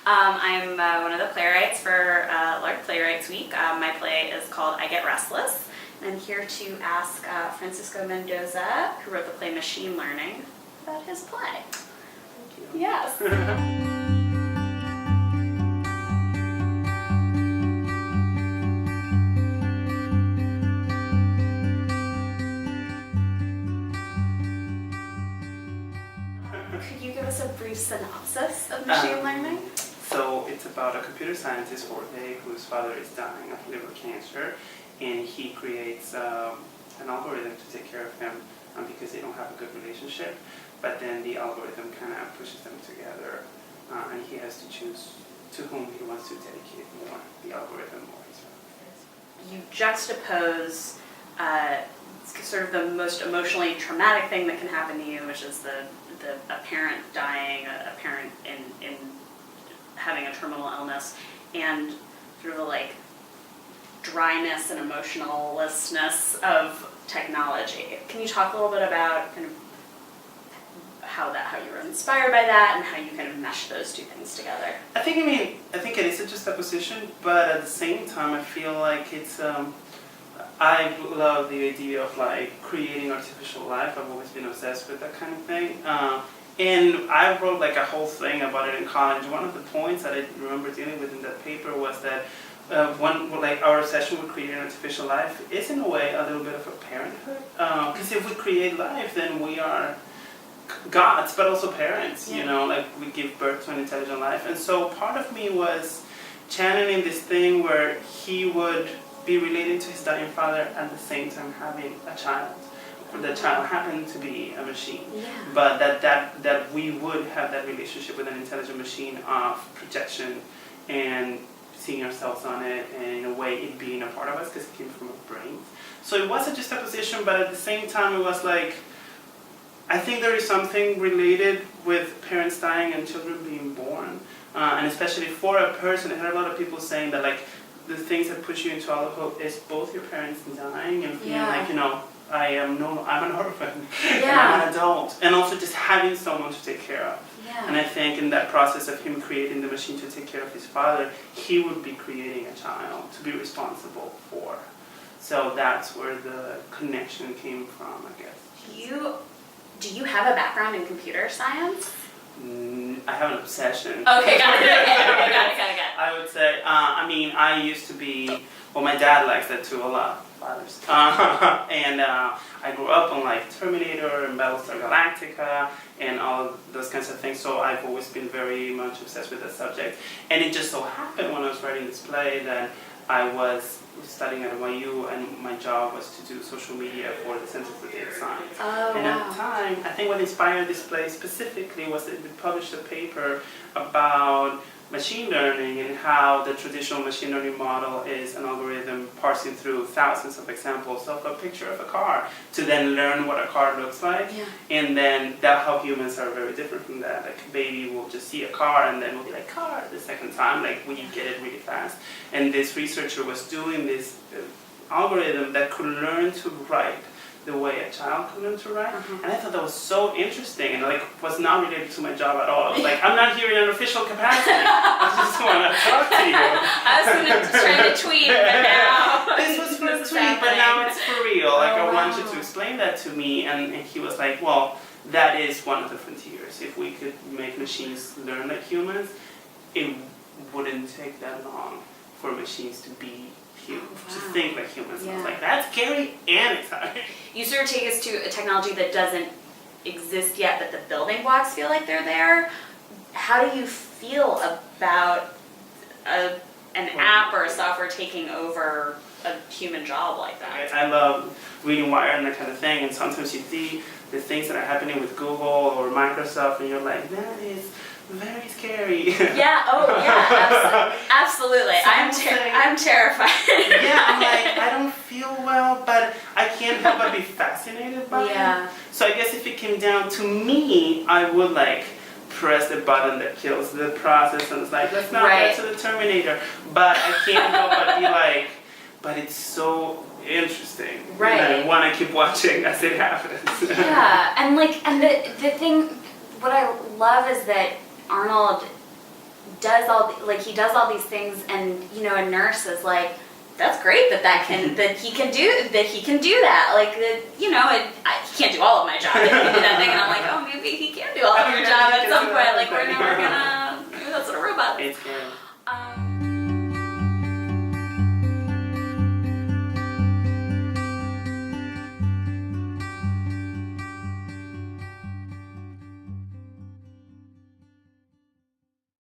I'm one of the playwrights for Lark Playwrights Week. My play is called I Get Restless. And I'm here to ask Francisco Mendoza, who wrote the play Machine Learning, about his play. Thank you. Yes. Could you give us a brief synopsis of machine learning? So it's about a computer scientist, Jorge, whose father is dying of liver cancer, and he creates an algorithm to take care of him because they don't have a good relationship. But then the algorithm kind of pushes them together, and he has to choose to whom he wants to dedicate more, the algorithm or his. You juxtapose sort of the most emotionally traumatic thing that can happen to you, which is a parent dying, a parent in having a terminal illness, and through the like dryness and emotionlessness of technology. Can you talk a little bit about kind of how you were inspired by that and how you kind of mesh those two things together? I think it is a juxtaposition, but at the same time, I feel like it's. I love the idea of like creating artificial life. I've always been obsessed with that kind of thing. And I wrote like a whole thing about it in college. One of the points that I remember dealing with in that paper was that our obsession with creating artificial life is in a way a little bit of a parenthood. Because if we create life, then we are gods, but also parents. Yeah. You know, like we give birth to an intelligent life. And so part of me was channeling this thing where he would be related to his dying father at the same time having a child. The child happened to be a machine, but that we would have that relationship with an intelligent machine of projection and seeing ourselves on it, and in a way it being a part of us because it came from our brains. So it was a juxtaposition, but at the same time it was like, I think there is something related with parents dying and children being born, and especially for a person. I heard a lot of people saying that like the things that push you into all of hope is both your parents dying and feeling like, you know, I'm an orphan, and I'm an adult, and also just having someone to take care of. Yeah. And I think in that process of him creating the machine to take care of his father, he would be creating a child to be responsible for. So that's where the connection came from, I guess. Do you have a background in computer science? I have an obsession. Okay, got it. Got it. I would say, I used to be, well, my dad likes that too a lot. Fathers. And I grew up on like Terminator and Battlestar Galactica and all of those kinds of things, so I've always been very much obsessed with that subject. And it just so happened when I was writing this play that I was studying at NYU and my job was to do social media for the Center for Data Science. And at the time, I think what inspired this play specifically was that we published a paper about machine learning and how the traditional machine learning model is an algorithm parsing through thousands of examples of a picture of a car to then learn what a car looks like. Yeah. And then that's how humans are very different from that. Like a baby will just see a car and then we'll be like, car, the second time, like we get it really fast. And this researcher was doing this algorithm that could learn to write the way a child could learn to write. And I thought that was so interesting and like was not related to my job at all. I was like, I'm not here in an official capacity. I just want to talk to you. I was trying to tweet, but now this was for a tweet, but now it's for real. Like I want you to explain that to me. And he was like, well, that is one of the frontiers. If we could make machines learn like humans, it wouldn't take that long for machines to be to think like humans. I was like, that's scary and exciting. You sort of take us to a technology that doesn't exist yet, but the building blocks feel like they're there. How do you feel about an app or a software taking over a human job like that? I love reading Wired and that kind of thing, and sometimes you see the things that are happening with Google or Microsoft, and you're like, that is very scary. Absolutely. I'm terrified. I'm like, I don't feel well, but I can't help but be fascinated by it. So I guess if it came down to me, I would like press the button that kills the process, and it's like, let's not get to the Terminator. But I can't help but be like, but it's so interesting. Right. And I want to keep watching as it happens. And the thing, what I love is that Arnold does he does all these things, and you know, a nurse is like, that's great that he can do that. Like that, you know, he can't do all of my job. He can do that thing, and I'm like, oh, maybe he can do all of your job at some point. Like maybe that's what a robot is. It's good.